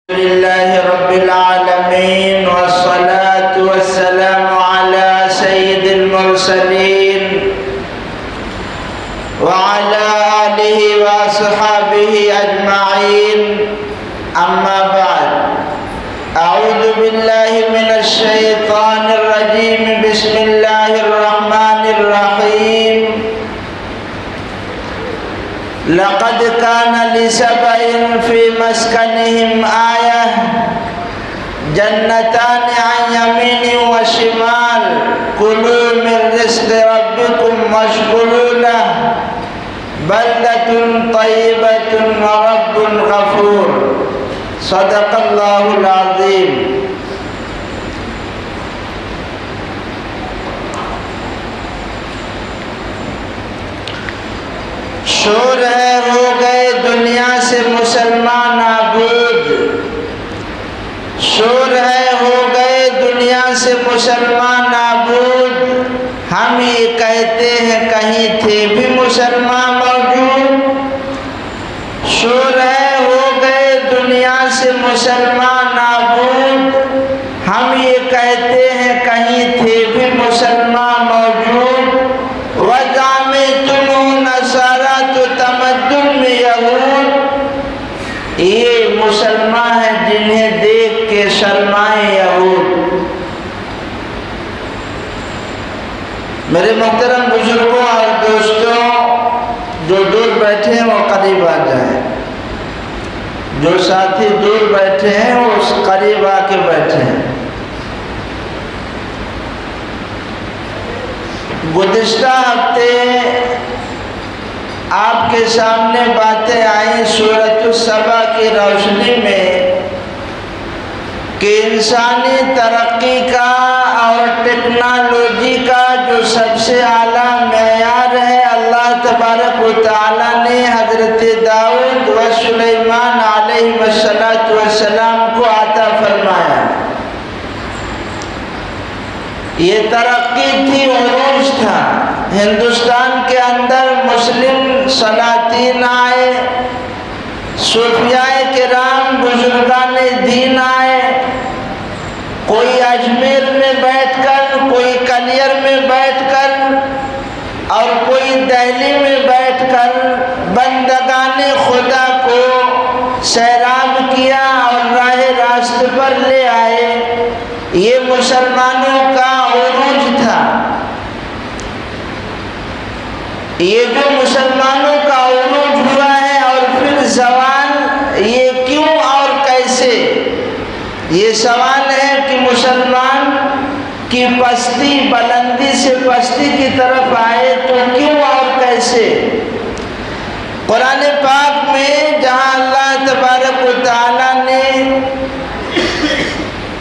لله رب العالمين والصلاة والسلام على سيد المرسلين وعلى آله وأصحابه أجمعين أما بعد أعوذ بالله من الشيطان الرجيم بسم الله الرحمن الرحيم لقد كان لسبأ في مسكنهم آية جنتان عن يمين وشمال كلوا من رزق ربكم واشكروا له بلدة طيبة ورب غفور صدق الله العظيم. شور ہے ہو گئے دنیا سے مسلمان نابود، شور ہے ہو گئے دنیا سے مسلمان نابود، ہم یہ کہتے ہیں کہیں تھے بھی مسلمان موجود. شور ہے ہو گئے دنیا سے مسلمان نابود، ہم یہ کہتے ہیں کہیں تھے بھی مسلمان موجود. یہ مسلمان ہیں جنہیں دیکھ کے شرمائے یہود. میرے محترم بزرگوں اور دوستوں، جو دور بیٹھے ہیں وہ قریب آ جائیں، جو ساتھی دور بیٹھے ہیں وہ قریب آ کے بیٹھے ہیں. گزشتہ ہفتے آپ کے سامنے باتیں آئیں سورۃ السبا کی روشنی میں کہ انسانی ترقی کا اور ٹیکنالوجی کا جو سب سے اعلیٰ معیار ہے اللہ تبارک و تعالیٰ نے حضرت داؤد و سلیمان علیہ السلام کو عطا فرمایا. یہ ترقی تھی، عروج تھا. ہندوستان کے اندر مسلم سلاطین آئے، صوفیاء کرام بزرگان دین آئے. کوئی اجمیر میں بیٹھ کر، کوئی کلیر میں بیٹھ کر اور کوئی دہلی میں بیٹھ کر بندگان خدا کو سیراب کیا اور راہ راست پر لے آئے. یہ مسلمانوں کا عروج تھا. یہ جو مسلمانوں کا عروج ہوا ہے اور پھر زوال، یہ کیوں اور کیسے؟ یہ سوال ہے کہ مسلمان کی پستی بلندی سے پستی کی طرف آئے تو کیوں اور کیسے؟ قرآن پاک میں جہاں اللہ تبارک و تعالیٰ نے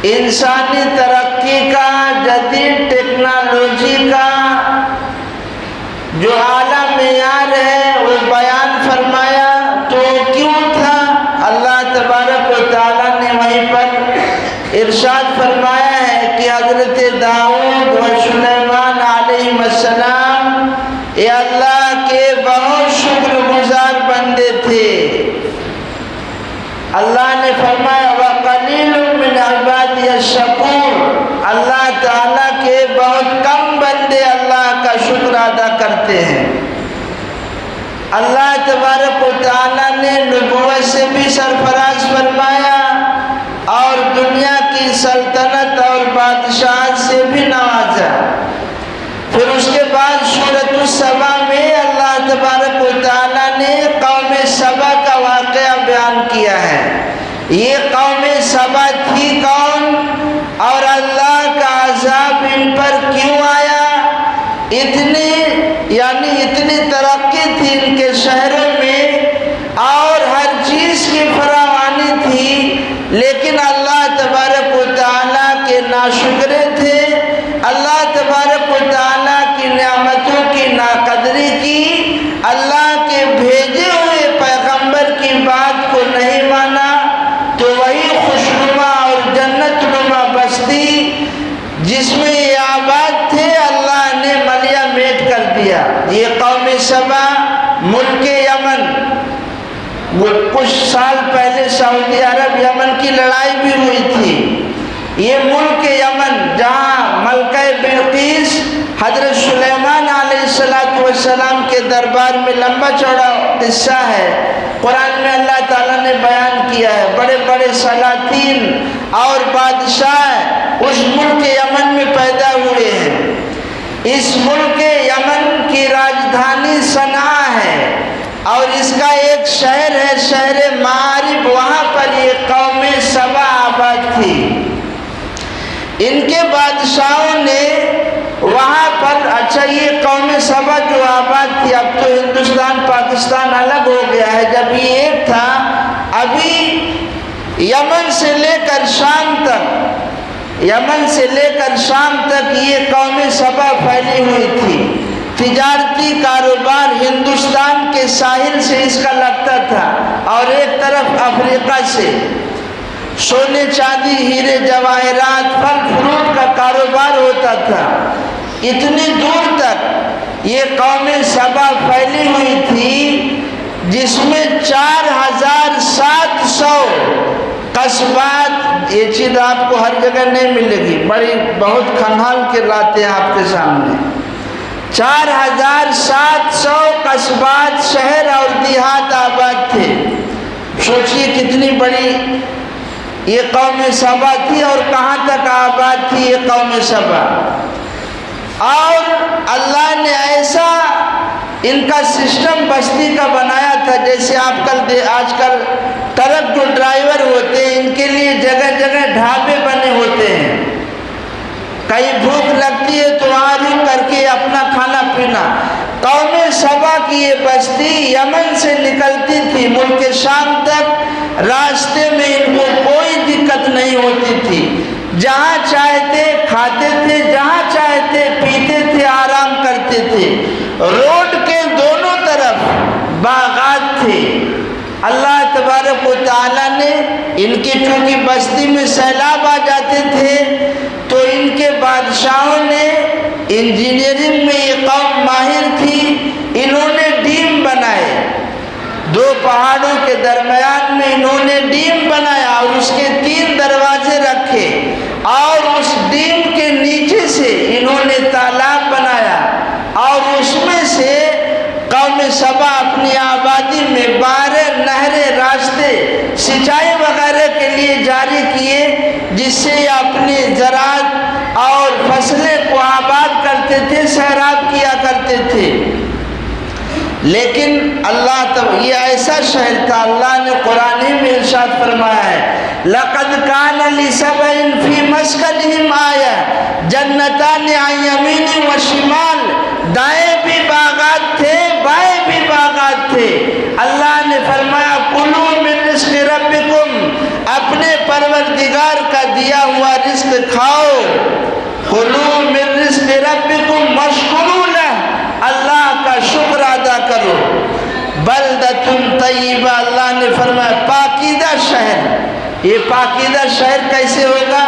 انسانی ترقی کا، جدید ٹیکنالوجی کا جو اعلیٰ معیار ہے وہ بیان فرمایا تو کیوں تھا؟ اللہ تبارک و تعالیٰ نے وہیں پر ارشاد فرمایا ہے کہ حضرت داؤد و سلیمان علیہ السلام یہ اللہ کے بہت شکر گزار بندے تھے. اللہ نے فرمایا وَقَلِيلٌ مِّنْ عِبَادِيَ الشَّكُورُ، اللہ تعالیٰ کے بہت کم بندے اللہ کا شکر ادا کرتے ہیں. اللہ تبارک و تعالیٰ نے نبوت سے بھی سرفراز فرمایا اور دنیا کی سلطنت اور بادشاہت سے بھی نوازا. پھر اس کے بعد سورۃ السبا میں اللہ تبارک و تعالیٰ نے قوم سبا کا واقعہ بیان کیا ہے. یہ قوم سبا تھی کون اور اللہ کا عذاب ان پر کیوں آیا؟ اتنی ترقی تھی ان کے شہروں میں اور ہر چیز کی فراوانی تھی، لیکن اللہ تبارک و تعالیٰ کے ناشکرے تھے. اللہ تبارک و تعالیٰ کی نعمتوں کی ناقدری کی، اللہ کے بھیجے ہوئے پیغمبر کی بات کو نہیں مانا تو وہی خوشنما اور جنت نما بستی جس میں یہ آباد تھے اللہ نے ملیا میٹ کر دیا. یہ قوم سبا ملک یمن کچھ سال پہلے سعودی عرب یمن کی لڑائی بھی ہوئی تھی۔ یہ ملک یمن جہاں ملکہ بلقیس حضرت سلیمان علیہ السلام کے دربار میں لمبا چوڑا قصہ ہے، قرآن میں اللہ تعالیٰ نے بیان کیا ہے۔ بڑے بڑے سلاطین اور بادشاہ اس ملک یمن میں پیدا ہوئے ہیں۔ اس ملک یمن کی راجدھانی صنعاء ہے اور اس کا ایک شہر ہے شہر معارب، وہاں پر یہ قوم سبا آباد تھی۔ ان کے بادشاہوں نے وہاں پر، اچھا یہ قوم سبا جو آباد تھی، اب تو ہندوستان پاکستان الگ ہو گیا ہے، جب یہ ایک تھا، ابھی یمن سے لے کر شام تک یہ قوم سبا پھیلی ہوئی تھی۔ تجارتی کاروبار ہندوستان کے ساحل سے اس کا لگتا تھا اور ایک طرف افریقہ سے سونے چاندی ہیرے جواہرات پھل فروٹ کا کاروبار ہوتا تھا۔ اتنی دور تک یہ قوم سبا پھیلی ہوئی تھی جس میں 4700 قصبات، یہ چیز آپ کو ہر جگہ نہیں ملے گی، بہت کھنگال کے لاتے ہیں آپ کے سامنے۔ 4700 قصبات، شہر اور دیہات آباد تھے۔ سوچئے کتنی بڑی یہ قوم سبا تھی اور کہاں تک آباد تھی یہ قوم سبا۔ اور اللہ نے ایسا ان کا سسٹم بستی کا بنایا تھا، جیسے آج کل ٹرک جو ڈرائیور ہوتے ہیں ان کے لیے جگہ جگہ ڈھابے بنے ہوتے ہیں، کہیں بھوک لگتی ہے تو وہاں رک کر کے اپنا کھانا پینا۔ قوم سبا کی یہ بستی یمن سے نکلتی تھی ملک شام تک، راستے میں ان کو کوئی دقت نہیں ہوتی تھی، جہاں چاہتے کھاتے تھے، جہاں چاہتے پیتے تھے، آرام کرتے تھے۔ روڈ کے دونوں طرف باغات تھے۔ اللہ تبارک و تعالیٰ نے ان کی چونکہ بستی میں سیلاب آ جاتے تھے تو ان کے بادشاہوں نے، انجینئرنگ میں یہ قوم ماہر تھی، انہوں نے ڈیم بنائے، دو پہاڑوں کے درمیان میں انہوں نے ڈیم بنایا اور اس کے 3 دروازے رکھے، اور اس ڈیم کے نیچے سے انہوں نے تالاب بنایا اور اس میں سے قوم سبا اپنی آبادی میں 12 نہریں، راستے سینچائی وغیرہ کے لیے جاری کیے، جس سے اپنی زراعت اور فصلیں کو آباد کرتے تھے، سیراب کیا کرتے تھے۔ لیکن یہ ایسا شہر تھا، اللہ نے قرآن میں ارشاد فرمایا ہے، لَقَدْ كَانَ لِسَبَإٍ فِي مَسْكَنِهِمْ آیَةٌ جَنَّتَانِ عَنْ یَمِینٍ وَشِمَالٍ، دائیں بھی باغات تھے، بائیں بھی باغات تھے۔ اللہ نے فرمایا کُلُوا مِن رِزْقِ رَبِّکُمْ، اپنے پروردگار کا دیا ہوا رزق کھاؤ، کُلُوا مِن رِزْقِ رَبِّکُمْ وَاشْکُرُوا لَهُ، اللہ کا شکر ادا کرو۔ بلدۃ طیبہ، اللہ نے فرمایا پاکیزہ شہر۔ یہ پاکیزہ شہر کیسے ہوگا؟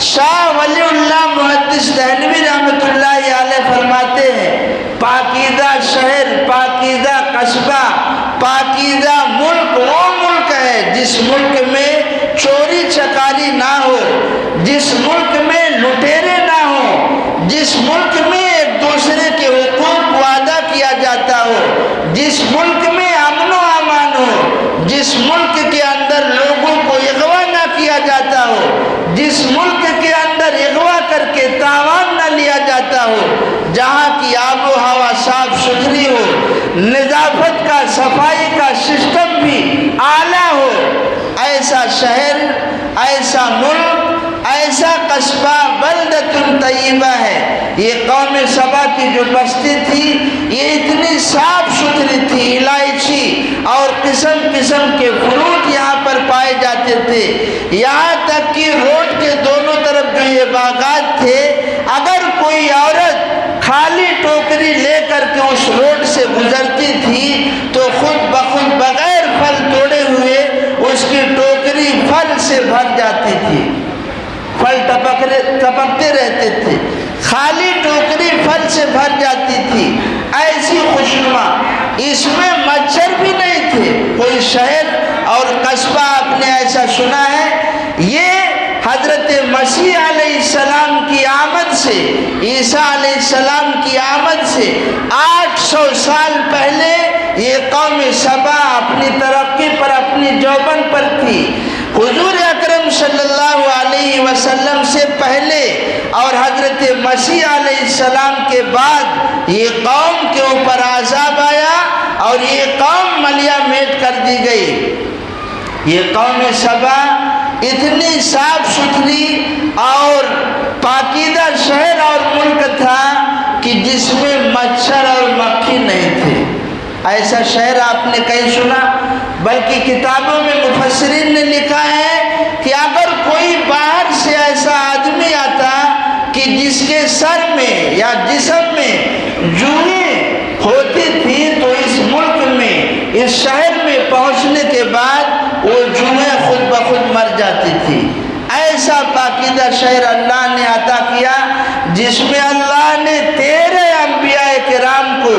شاہ ولی اللہ محدث دہلوی رحمۃ اللہ علیہ فرماتے ہیں پاکیزہ شہر، پاکیزہ قصبہ، پاکیزہ ملک وہ ملک ہے جس ملک میں چوری چکاری نہ ہو، جس ملک میں لٹیرے نہ ہوں، جس ملک میں ایک دوسرے کے حقوق کو ادا کیا جاتا ہو، جس ملک میں امن و امان ہو، جس ملک کے اندر لوگوں کو اغوا نہ کیا جاتا ہو، جس ملک کے اندر اغوا کر کے تاوان نہ لیا جاتا ہو، جہاں کی آب و ہوا صاف ستھری ہو، نظافت کا، صفائی کا سسٹم بھی اعلیٰ ہو، ایسا شہر، ایسا ملک، ایسا قصبہ بلدۃ طیبہ ہے۔ یہ قوم سبا کی جو بستی تھی یہ اتنی صاف ستھری تھی، الائچی اور قسم قسم کے فروٹ یہاں پر پائے جاتے تھے، یہاں تک کہ روڈ کے دونوں طرف جو یہ باغات تھے، اگر کوئی عورت خالی ٹوکری لے کر کے اس روڈ سے گزرتی تھی تو خود بخود بغیر پھل توڑے ہوئے اس کی ٹوکری پھل سے بھر جاتی تھی، پھل ٹپکتے رہتے تھے، خالی ٹوکری پھل سے بھر جاتی تھی، ایسی خوشنما۔ اس میں مچھر بھی نہیں تھے، کوئی شہر اور قصبہ نے ایسا سنا ہے، یہ حضرت مسیح علیہ السلام کی آمد سے، عیسیٰ علیہ السلام کی آمد سے 800 سال پہلے یہ قوم سبا اپنی ترقی پر، اپنی جوبن پر تھی۔ حضور اکرم صلی اللہ علیہ وسلم سے پہلے اور حضرت مسیح علیہ السلام کے بعد یہ قوم کے اوپر عذاب آیا اور یہ قوم ملیا میٹ کر دی گئی۔ یہ قوم سبا اتنی صاف ستھری اور پاکیزہ شہر اور ملک تھا کہ جس میں مچھر اور مکھی نہیں تھے۔ ایسا شہر آپ نے کہیں سنا؟ بلکہ کتابوں میں مفسرین نے لکھا ہے کہ اگر کوئی باہر سے ایسا آدمی آتا کہ جس کے سر میں یا جسم میں جوئیں ہوتی تھی تو اس ملک میں، اس شہر میں پہنچنے کے بعد وہ جوئیں خود بخود مر جاتی تھی۔ ایسا پاکیزہ شہر اللہ نے عطا کیا جس میں اللہ نے 13 انبیاء کرام کو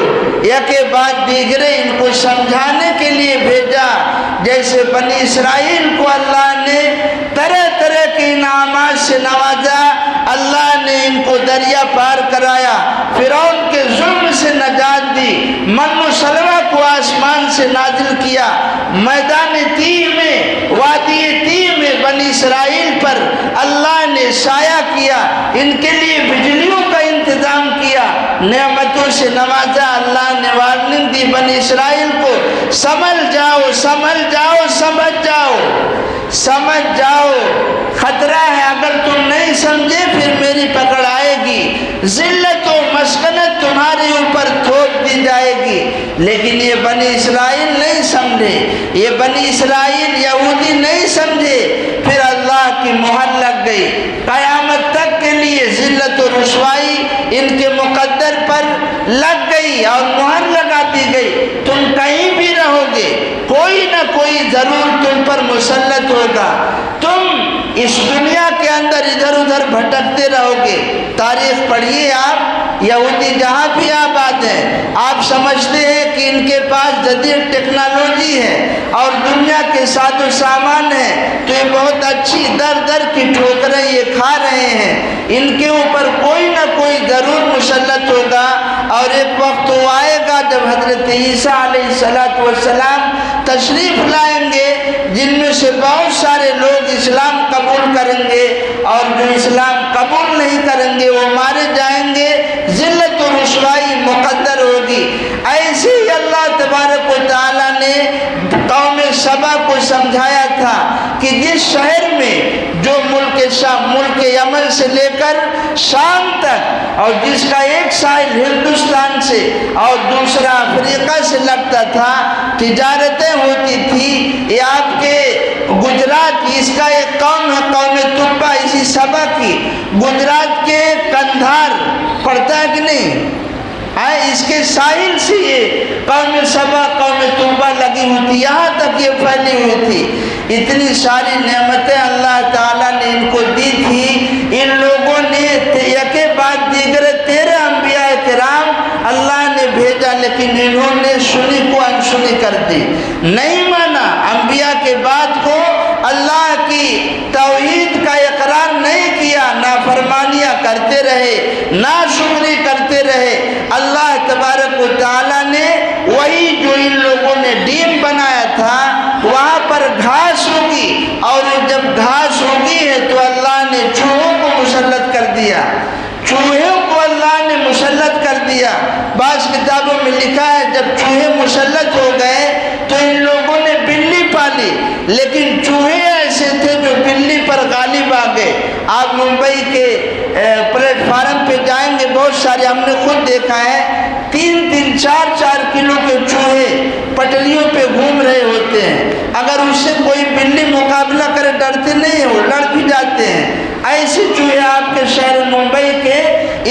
یک بعد دیگرے ان کو سمجھانے کے لیے بھیجا۔ جیسے بنی اسرائیل کو اللہ نے طرح طرح کے انعامات سے نوازا، اللہ نے ان کو دریا پار کرایا، فرعون کے ظلم سے نجات دی، من و سلوہ کو آسمان سے نازل کیا، میدان تیہ میں، وادی تیہ میں بنی اسرائیل پر اللہ نے سایہ کیا، ان کے لیے بجلیوں کا انتظام کیا، نعمتوں سے نوازا۔ اللہ نے وارننگ دی بنی اسرائیل کو، سمجھ جاؤ، سمجھ جاؤ، سمجھ جاؤ، سمجھ جاؤ، خطرہ ہے، اگر تم نہیں سمجھے پھر میری پکڑ آئے گی، ذلت و مسکنت تمہارے اوپر تھوپ دی جائے گی۔ لیکن یہ بنی اسرائیل نہیں سمجھے، یہ بنی اسرائیل یہودی نہیں سمجھے، پھر اللہ کی مہر لگ گئی۔ قیامت تک کے لیے ذلت و رسوائی ان کے مقدر پر لگ گئی اور مہر لگا دی گئی۔ تم کہیں بھی رہو گے، کوئی نہ کوئی ضرور تم پر مسلط ہوگا، تم اس دنیا کے اندر ادھر ادھر بھٹکتے رہو گے۔ تاریخ پڑھیے آپ، یہودی جہاں بھی آباد ہیں، آپ سمجھتے ہیں کہ ان کے پاس جدید ٹیکنالوجی ہے اور دنیا کے ساز و سامان ہے تو یہ بہت اچھی در در کی ٹھوکریں یہ کھا رہے ہیں، ان کے اوپر کوئی نہ کوئی ضرور مسلط ہوگا۔ اور ایک وقت وہ آئے گا جب حضرت عیسیٰ علیہ السلام تشریف لائیں گے، جن میں سے بہت سارے لوگ اسلام قبول کریں گے اور جو اسلام قبول نہیں کریں گے وہ مارے جائیں گے، ذلت و رسوائی مقدر ہوگی۔ ایسے ہی اللہ تبارک و تعالیٰ نے قوم سبا کو سمجھایا تھا کہ جس شہر میں جو ملک یمن سے لے کر شام تک اور جس کا ایک ساحل ہندوستان سے اور دوسرا افریقہ سے لگتا تھا، تجارتیں ہوتی تھی، یہ آپ کے گجرات، اس کا ایک قوم ہے قوم تبا، اسی سبا کی، گجرات کے کندھار پڑتا ہے کہ نہیں، اس کے ساحل سے یہ قوم سبا قوم تبا لگی ہوئی تھی، یہاں تک یہ پھیلی ہوئی تھی۔ اتنی ساری نعمتیں اللہ تعالیٰ نے ان کو دی تھی۔ ان لوگوں نے یکے بعد دیگر 13 انبیاء کرام اللہ نے بھیجا، لیکن انہوں نے سنی کو انسنی کر دی، نہیں مانا، انبیاء کے بعد کو اللہ کی توحید کا اقرار نہیں کیا، نافرمانیاں کرتے رہے، ناشکری کرتے رہے۔ اللہ تبارک و تعالیٰ نے وہی جو ان لوگوں نے ڈیم بنایا تھا وہاں پر گھاس ہوگی، اور جب گھاس ہوگی ہے تو اللہ نے چوہوں کو مسلط کر دیا، چوہوں کو اللہ نے مسلط کر دیا۔ بعض کتابوں میں لکھا ہے جب چوہے مسلط ہو گئے تو ان لوگوں نے بلی پالی، لیکن چوہے ایسے تھے جو بلی پر غالب آ گئے۔ آپ ممبئی کے پلیٹ فارم پہ جائیں گے، بہت سارے ہم نے خود دیکھا ہے، 3-3 4-4 کلو کے چوہے پٹریوں پہ گھوم رہے ہوتے ہیں، اگر اس سے کوئی بلی مقابلہ کرے ڈرتے نہیں ہیں، وہ لڑ بھی جاتے ہیں۔ ایسے چوہے آپ کے شہر ممبئی کے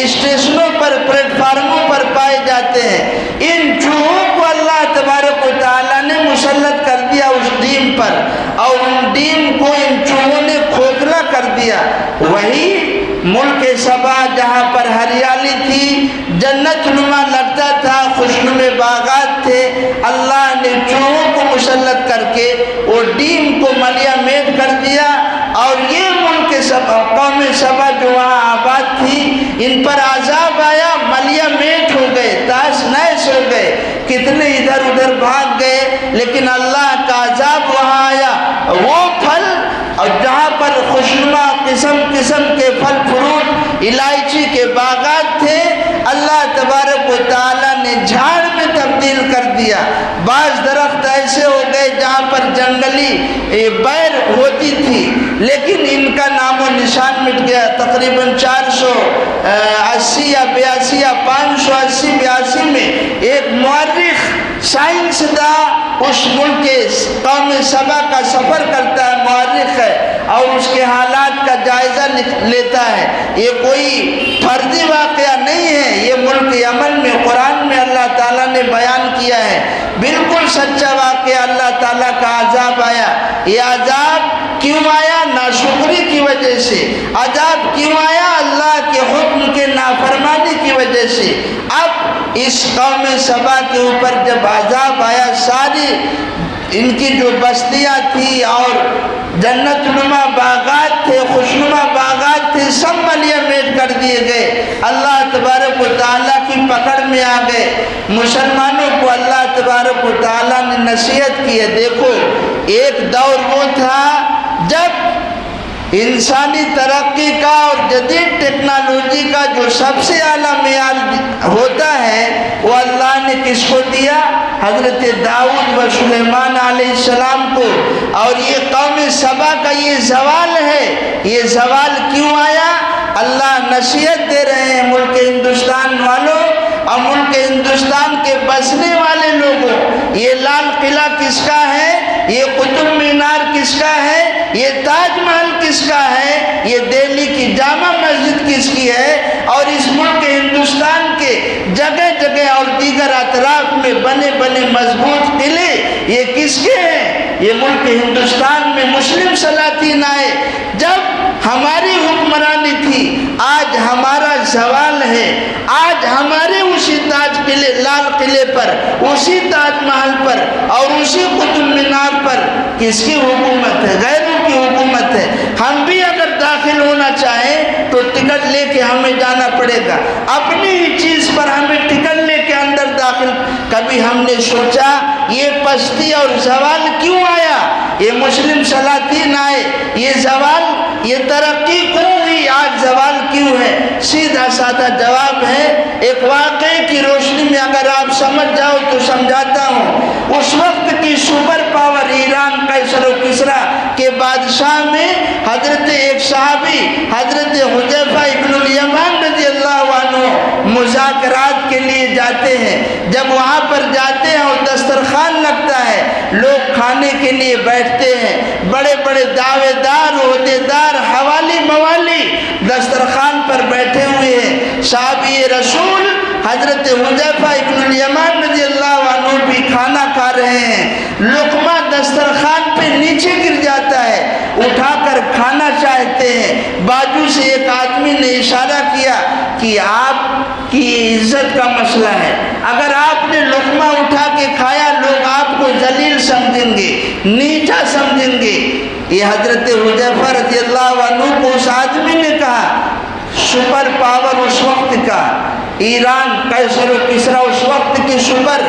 اسٹیشنوں پر، پلیٹ فارموں پر پائے جاتے ہیں۔ ان چوہوں کو اللہ تبارک و تعالیٰ نے مسلط کر دیا اس ڈیم پر، اور ان ڈیم کو ان چوہوں نے کھوکھلا کر دیا۔ وہی ملک سبا جہاں پر ہریالی تھی، جنت نما لگتا تھا، خوشنما باغات تھے، اللہ نے چوہوں کو مسلط کر کے وہ دین کو ملیا میٹ کر دیا، اور یہ ملک قوم سبا جو وہاں آباد تھی ان پر عذاب آیا، ملیا میٹ ہو گئے، تاش نیش ہو گئے، کتنے ادھر ادھر بھاگ گئے، لیکن اللہ کا عذاب وہاں آیا۔ وہ پھل اور جہاں پر خوشنما قسم قسم کے پھل فروٹ الائچی کے باغات تھے، اللہ تبارک و تعالیٰ نے جھاڑ میں تبدیل کر دیا۔ بعض درخت ایسے ہو گئے جہاں پر جنگلی بیر ہوتی تھی، لیکن ان کا نام و نشان مٹ گیا۔ تقریباً 480 یا 82 یا 580 82 میں ایک مورخ سائنسداں اس ملک کے قوم سبا کا سفر کرتا ہے، مورخ ہے، اور اس کے حالات کا جائزہ لیتا ہے۔ یہ کوئی فردی واقعہ نہیں ہے، یہ ملک یمن میں قرآن میں اللہ تعالیٰ نے بیان کیا ہے، بالکل سچا واقعہ۔ اللہ تعالیٰ کا عذاب آیا۔ یہ عذاب کیوں آیا؟ ناشکری کی وجہ سے۔ عذاب کیوں آیا؟ اللہ کے حکم کے نافرمانی کی وجہ سے۔ اب اس قوم سبا کے اوپر جب عذاب آیا، ساری ان کی جو بستیاں تھی اور جنت نما باغات تھے، خوشنما باغات تھے، سب ملیا میٹ کر دیے گئے۔ اللہ تبارک و تعالیٰ کی پکڑ میں آ گئے۔ مسلمانوں کو اللہ تبارک و تعالیٰ نے نصیحت کی ہے۔ دیکھو، ایک دور وہ تھا جب انسانی ترقی کا اور جدید ٹیکنالوجی کا جو سب سے اعلیٰ معیار ہوتا ہے وہ اللہ نے کس کو دیا؟ حضرت داؤد و سلیمان علیہ السلام کو۔ اور یہ قوم سبا کا یہ زوال ہے۔ یہ زوال کیوں آیا؟ اللہ نصیحت دے رہے ہیں ملک ہندوستان والوں اور ملک ہندوستان کے بسنے والے لوگوں، یہ لال قلعہ کس کا ہے؟ یہ قطب مینار کس کا ہے؟ یہ تاج محل کس کا ہے؟ یہ دہلی کی جامع مسجد کس کی ہے؟ اور اس ملک ہندوستان کے جگہ جگہ اور دیگر اطراف میں بنے بنے مضبوط قلعے یہ کس کے ہیں؟ یہ ملک ہندوستان میں مسلم سلاطین آئے جب ہماری حکمرانی تھی۔ آج ہمارا زوال ہے۔ آج ہمارے اسی تاج قلعے، لال قلعے پر، اسی تاج محل پر اور اسی قطب مینار پر کس کی حکومت ہے؟ غیروں کی حکومت ہے۔ ہم بھی اگر داخل ہونا چاہیں تو ٹکٹ لے کے ہمیں جانا پڑے گا۔ اپنی ہی چیز پر ہمیں ٹکٹ لے کے اندر داخل۔ کبھی ہم نے سوچا یہ پستی اور زوال کیوں آیا؟ یہ مسلم سلاطین آئے، یہ زوال، یہ ترقی کیوں ہوئی؟ آج زوال کیوں ہے؟ سیدھا سادہ جواب ہے، ایک واقعے کی روشنی میں اگر آپ سمجھ جاؤ تو سمجھاتا ہوں۔ اس وقت کی سپر پاور ایران قیصر و کسریٰ کے بادشاہ میں حضرت ایک صحابی حضرت حذیفہ ابن الیمان رضی اللہ عنہ مذاکرات کے لیے جاتے ہیں۔ جب وہاں پر جاتے ہیں اور دسترخوان لگتا ہے، لوگ کھانے کے لیے بیٹھتے ہیں، بڑے بڑے دعوے دار، عہدے دار، حوالی موالی دسترخوان پر بیٹھے ہوئے ہیں۔ صحابی رسول حضرت حذیفہ ابن الیمان رضی اللہ عنہ بھی کھانا کھا رہے ہیں۔ لقمہ دسترخوان پہ نیچے گر جاتا ہے، اٹھا کر کھانا چاہتے ہیں۔ بازو سے ایک آدمی نے اشارہ کیا کہ آپ کی عزت کا مسئلہ ہے، اگر آپ نے لقمہ اٹھا کے کھایا لوگ آپ کو ذلیل سمجھیں گے، نیچا سمجھیں گے۔ یہ حضرت حذیفہ رضی اللہ عنہ کو اس آدمی نے کہا۔ سپر پاور اس وقت کا ایران قیصر و کسریٰ اس وقت کی سپر،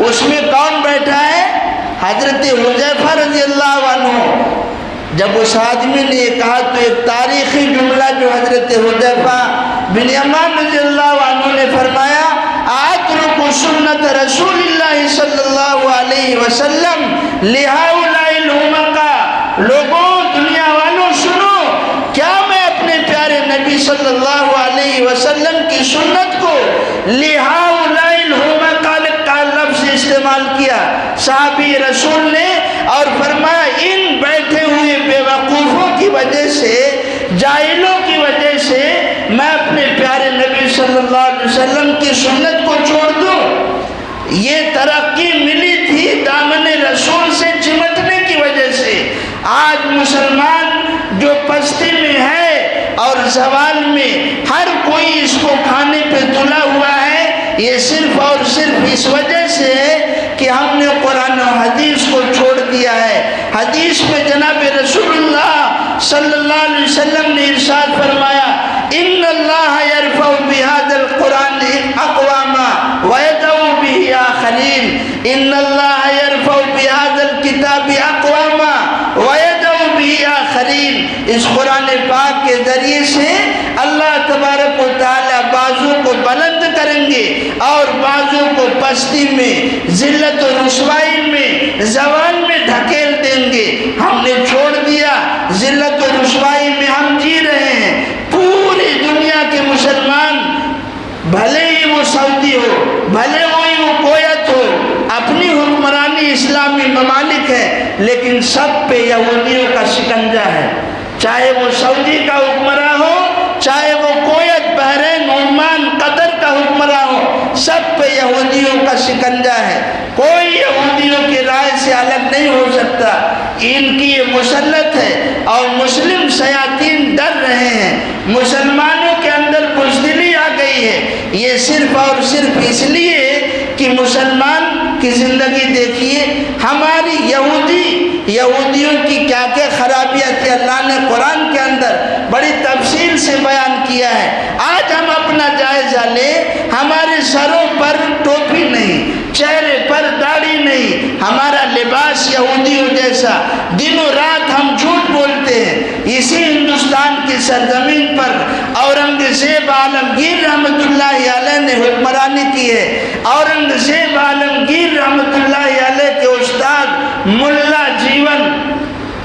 اس میں کون بیٹھا ہے؟ حضرت حذیفہ رضی اللہ عنہ۔ جب اس آدمی نے یہ کہا تو ایک تاریخی جملہ جو حضرت حذیفہ بن یمان رضی اللہ عنہ نے فرمایا، اترک سنت رسول اللہ صلی اللہ علیہ وسلم لہؤلاء الحمقاء۔ لوگوں، دنیا والوں سنو، کیا میں اپنے پیارے نبی صلی اللہ علیہ وسلم کی سنت کو لہؤلاء الحمقاء کا لفظ استعمال کیا صحابی رسول نے، اور فرمایا ان بیٹھے ہوئے بے وقوفوں کی وجہ سے، جاہلوں کی وجہ سے میں اپنے پیارے نبی صلی اللہ علیہ وسلم کی سنت کو چھوڑ دوں؟ یہ ترقی ملی تھی دامن رسول سے چمٹنے کی وجہ سے۔ آج مسلمان جو پستی میں ہے اور زوال میں، ہر کوئی اس کو کھانے پہ تلا ہوا ہے، یہ صرف اور صرف اس وجہ سے ہے کہ ہم نے قرآن و حدیث کو چھوڑ دیا ہے۔ حدیث میں جناب رسول اللہ صلی اللہ علیہ وسلم نے ارشاد فرمایا ان اللہ یرفع بہذا القرآن اقواما ویدع به آخرین، ان اللہ یرفع بہذا الکتاب اقواما ویدع به آخرین۔ اس قرآن پاک کے ذریعے سے اللہ تبارک و تعالی بعضوں کو بلند کریں گے اور بعضوں کو پستی میں، ذلت و رسوائی میں، زوال میں دھکیل دیں گے۔ ہم نے چھوڑ دیا، ذلت و رسوائی میں ہم جی رہے ہیں۔ پوری دنیا کے مسلمان، بھلے ہی وہ سعودی ہو، بھلے ہی وہ کویت ہو، اپنی حکمرانی اسلامی ممالک ہے، لیکن سب پہ یہودیوں کا شکنجہ ہے۔ چاہے وہ سعودی کا حکمراں ہو، چاہے وہ کویت، بحرین، عمان، قطر کا حکمراں ہو، سب پہ یہودیوں کا شکنجہ ہے۔ کوئی یہودیوں کی رائے سے الگ نہیں ہو سکتا۔ ان کی یہ مسلط ہے اور مسلم شیاطین ڈر رہے ہیں۔ مسلمانوں کے اندر بزدلی آ گئی ہے۔ یہ صرف اور صرف اس لیے کہ مسلمان کی زندگی دیکھیے، ہماری یہودیوں کی کیا کیا خرابیاں تھی، اللہ نے قرآن کے اندر بڑی تفصیل سے بیان کیا ہے۔ آج ہم اپنا جائزہ لیں، ہمارے سروں پر ٹوپی نہیں، چہرے پر داڑھی نہیں، ہمارا لباس یہودیوں جیسا، دنوں رات ہم جھوٹ بولتے ہیں۔ اسی ہندوستان کی سرزمین پر اورنگزیب عالمگیر رحمۃ اللہ علیہ نے حکمرانی کی ہے۔ اورنگزیب عالمگیر رحمۃ اللہ علیہ کے استاد ملا جیون،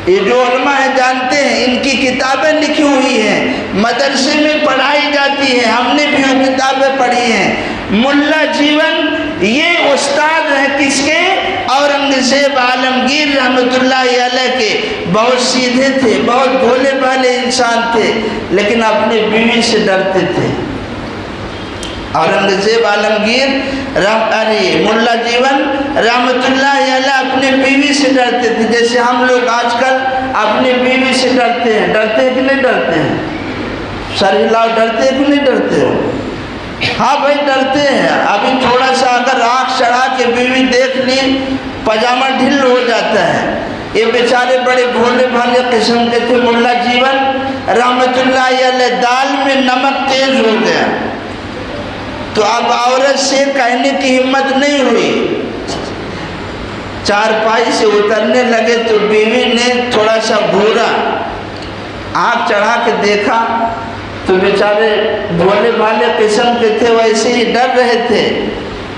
یہ جو علماء ہیں جانتے ہیں، ان کی کتابیں لکھی ہوئی ہیں، مدرسے میں پڑھائی جاتی ہیں، ہم نے بھی وہ کتابیں پڑھی ہیں۔ ملا جیون یہ استاد ہیں کس کے؟ اورنگزیب عالمگیر رحمۃ اللہ علیہ کے۔ بہت سیدھے تھے، بہت بھولے بھالے انسان تھے، لیکن اپنی بیوی سے ڈرتے تھے۔ اورنگزیب عالمگیر ملا جیون رحمۃ اللہ علیہ اپنے بیوی سے ڈرتے تھے، جیسے ہم لوگ آج کل اپنی بیوی سے ڈرتے ہیں۔ ڈرتے ہیں کہ نہیں ڈرتے ہیں؟ سر ہلاؤ، ڈرتے ہیں کہ نہیں ڈرتے ہو؟ ہاں بھائی ڈرتے ہیں۔ ابھی تھوڑا سا اگر آنکھ چڑھا کے بیوی دیکھ لی، پاجامہ ڈھیل ہو جاتا ہے۔ یہ بیچارے بڑے بھولے بھالے قسم کے تھے۔ ملا جیون رحمۃ اللہ علیہ دال میں نمک تیز ہو گیا تو اب عورت سے کہنے کی ہمت نہیں ہوئی، چارپائی سے اترنے لگے تو بیوی نے تھوڑا سا گھورا، آنکھ چڑھا کے دیکھا تو بیچارے بھولے بھالے قسم کے تھے، ویسے ہی ڈر رہے تھے،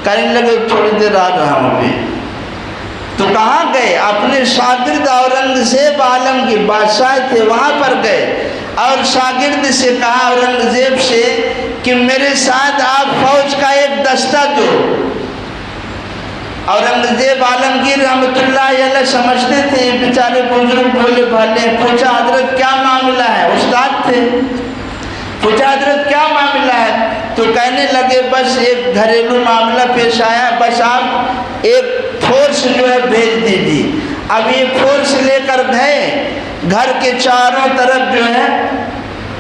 کہنے لگے تھوڑی دیر آ رہا ہوں ابھی۔ تو کہاں گئے؟ اپنے شاگرد اورنگزیب عالمگیر بادشاہ تھے، وہاں پر گئے اور شاگرد سے کہا، اورنگزیب سے، کہ میرے ساتھ آپ فوج کا ایک دستہ دو۔ اورنگزیب عالمگیر رحمۃ اللہ علیہ سمجھتے تھے یہ بیچارے بزرگ بھولے بھالے۔ پوچھا حضرت کیا معاملہ ہے؟ استاد تھے۔ پوچھا حضرت کیا معاملہ ہے؟ تو کہنے لگے بس ایک گھریلو معاملہ پیش آیا، بس آپ ایک فورس جو ہے بھیج دیجیے۔ اب یہ فورس لے کر گئے، گھر کے چاروں طرف جو ہے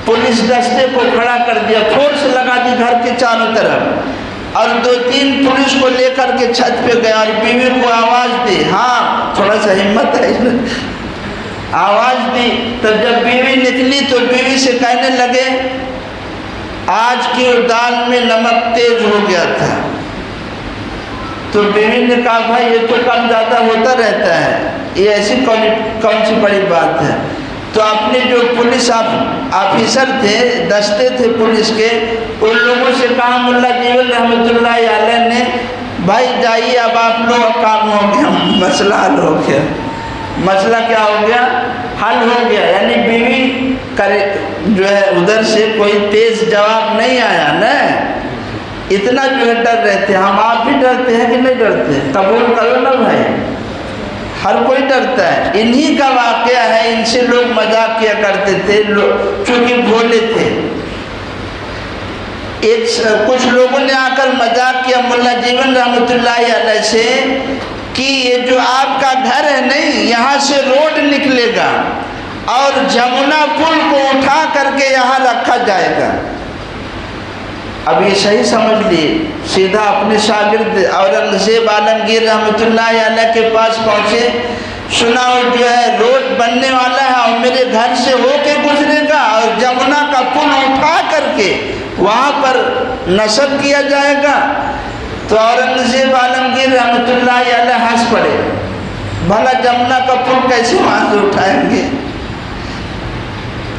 پولیس دستے کو کھڑا کر دیا، فورس لگا دی گھر کے چاروں طرف، اور 2-3 پولیس کو لے کر کے چھت پہ گئے اور بیوی کو آواز دی۔ ہاں تھوڑا سا ہمت ہے، آواز دی۔ تو جب بیوی نکلی تو بیوی سے کہنے لگے آج کی دال میں نمک تیز ہو گیا تھا۔ تو بیوی نے کہا بھائی یہ تو کم زیادہ ہوتا رہتا ہے، یہ ایسی کون سی بڑی بات ہے؟ تو اپنے جو پولیس آفیسر تھے، دستے تھے پولیس کے، ان لوگوں سے کہا ملا جیون رحمۃ اللہ علیہ نے، بھائی جائیے اب آپ لوگ کام ہو گیا، مسئلہ حل ہو گیا۔ مسئلہ کیا ہو گیا؟ حل ہو گیا۔ یعنی بیوی جو ہے ادھر سے کوئی تیز جواب نہیں آیا نا، اتنا جو ہے ڈر رہتے ہیں۔ ہم آپ بھی ڈرتے ہیں کہ نہیں ڈرتے؟ قبول کرو نا بھائی، ہر کوئی ڈرتا ہے۔ انہی کا واقعہ ہے، ان سے لوگ مذاق کیا کرتے تھے چونکہ بھولے تھے۔ کچھ لوگوں نے آ کر مذاق کیا ملا جیون رحمۃ اللہ علیہ سے کہ یہ جو آپ کا گھر ہے نہیں، یہاں سے روڈ نکلے گا اور جمنا پل کو اٹھا کر کے یہاں رکھا جائے گا۔ اب یہ صحیح سمجھ لیے، سیدھا اپنے شاگرد اورنگزیب عالمگیر رحمۃ اللہ علیہ کے پاس پہنچے، سنا وہ جو ہے روڈ بننے والا ہے اور میرے گھر سے ہو کے گزرے گا اور جمنا کا پل اٹھا کر کے وہاں پر نصب کیا جائے گا۔ تو اورنگزیب عالمگیر رحمۃ اللہ علیہ ہنس پڑے، بھلا جمنا کا پل کیسے وہاں سے اٹھائیں گے؟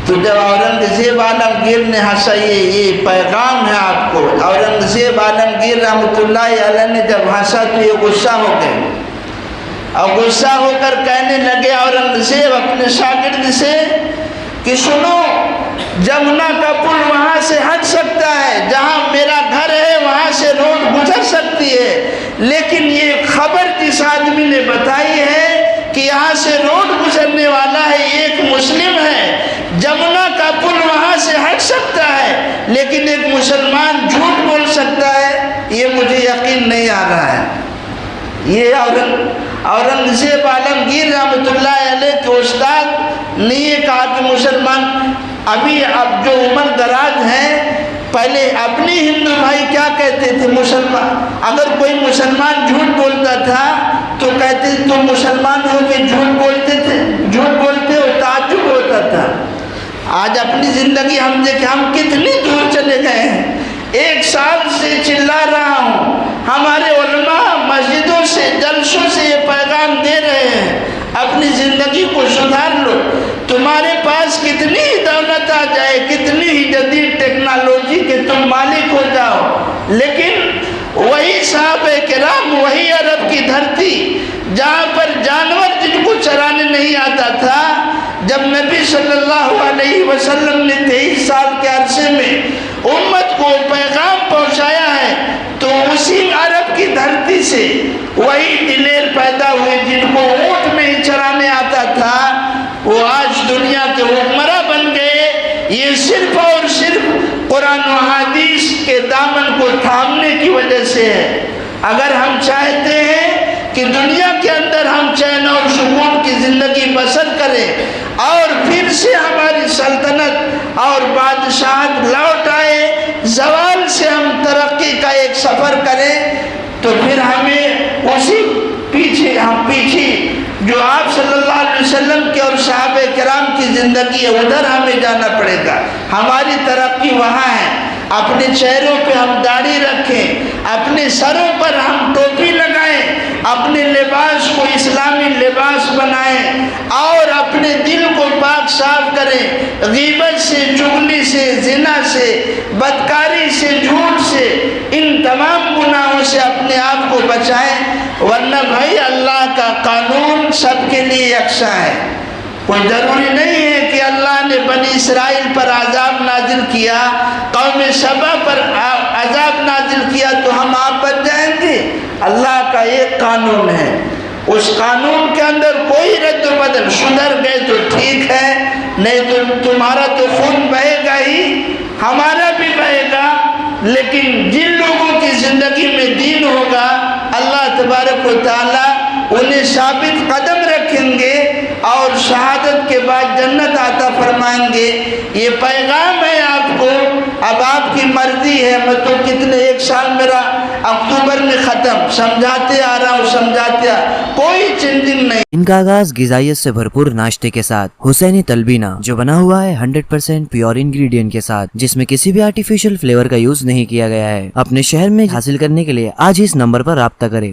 تو جب اورنگزیب عالمگیر نے ہنسا، یہ پیغام ہے آپ کو، اورنگزیب عالمگیر رحمۃ اللہ علیہ نے جب ہنسا تو یہ غصہ ہو گئے اور غصہ ہو کر کہنے لگے اورنگزیب اپنے شاگرد سے کہ سنو، جمنا کا پل وہاں سے ہٹ سکتا ہے، جہاں میرا گھر ہے وہاں سے روڈ گزر سکتی ہے، لیکن یہ خبر جس آدمی نے بتائی ہے کہ یہاں سے روڈ گزرنے والا ہے یہ ایک مسلم ہے، جمنا کا پل وہاں سے ہٹ سکتا ہے لیکن ایک مسلمان جھوٹ بول سکتا ہے، یہ مجھے یقین نہیں آ رہا ہے۔ یہ اورنگزیب عالمگیر رحمۃ اللہ علیہ کے استاد نے یہ کہا کہ مسلمان ابھی اب جو عمر دراز ہیں، پہلے اپنے ہندو بھائی کیا کہتے تھے، مسلمان اگر کوئی مسلمان جھوٹ بولتا تھا تو کہتے تھے تم مسلمان ہو کے جھوٹ بولتے تھے، جھوٹ بولتے ہو، تعجب ہوتا تھا۔ آج اپنی زندگی ہم دیکھیں ہم کتنی دور چلے گئے ہیں، 1 سال سے چلا رہا ہوں، ہمارے علماء مسجدوں سے جلسوں سے یہ پیغام دے رہے ہیں اپنی زندگی کو سدھار لو، تمہارے پاس کتنی ہی دولت آ جائے، کتنی ہی جدید ٹیکنالوجی کے تم مالک ہو جاؤ، لیکن وہی صحابہ کرام، وہی عرب کی دھرتی جہاں پر جانور جن کو چرانے نہیں آتا تھا، جب نبی صلی اللہ علیہ وسلم نے 23 سال کے عرصے میں امت کو پیغام پہنچایا ہے تو اسی عرب کی دھرتی سے وہی دلیر پیدا ہوئے جن کو اونٹ میں ہی چرانے آتا تھا، وہ آج دنیا کے حکمراں بن گئے۔ یہ صرف اور صرف قرآن و حدیث کے دامن کو تھامنے کی وجہ سے ہے۔ اگر ہم چاہتے ہیں کہ دنیا کے اندر ہم چین اور سکون کی زندگی بسر کریں اور پھر سے ہماری سلطنت اور بادشاہت لوٹ آئے، زوال سے ہم ترقی کا ایک سفر کریں، تو پھر ہمیں اسی پیچھے جو آپ صلی اللہ علیہ وسلم کے اور صحابہ کرام کی زندگی ہے ادھر ہمیں جانا پڑے گا۔ ہماری ترقی وہاں ہے، اپنے چہروں پہ ہم داڑھی رکھیں، اپنے سروں پر ہم ٹوپی لگائیں، اپنے لباس کو اسلامی لباس بنائیں اور اپنے دل کو پاک صاف کریں، غیبت سے، چغلی سے، زنا سے، بدکاری سے، جھوٹ سے، ان تمام گناہوں سے اپنے آپ کو بچائیں، ورنہ بھائی اللہ کا قانون سب کے لیے یکساں ہے۔ کوئی ضروری نہیں ہے کہ اللہ نے بنی اسرائیل پر عذاب نازل کیا، قوم سبا پر عذاب نازل کیا تو ہم آپ بچ جائیں گے۔ اللہ کا ایک قانون ہے، اس قانون کے اندر کوئی رد و بدل، سدھر گئے تو ٹھیک ہے، نہیں تو تمہارا تو خون بہے گا ہی، ہمارا بھی بہے گا، لیکن جن لوگوں کی زندگی میں دین ہوگا اللہ تبارک و تعالیٰ انہیں ثابت قدم رکھیں گے اور شہادت کے بعد جنت عطا فرمائیں گے۔ یہ پیغام ہے آپ کو، اب آپ کی مرضی ہے، میں تو کتنے 1 سال میرا اکتوبر میں ختم، سمجھاتے آ رہا ہوں، سمجھاتے کوئی چینجنگ نہیں۔ ان کا آغاز غذائیت سے بھرپور ناشتے کے ساتھ حسینی تلبینہ جو بنا ہوا ہے 100% پیور انگریڈینٹ کے ساتھ، جس میں کسی بھی آرٹیفیشل فلیور کا یوز نہیں کیا گیا ہے، اپنے شہر میں حاصل کرنے کے لیے آج اس نمبر پر رابطہ کریں۔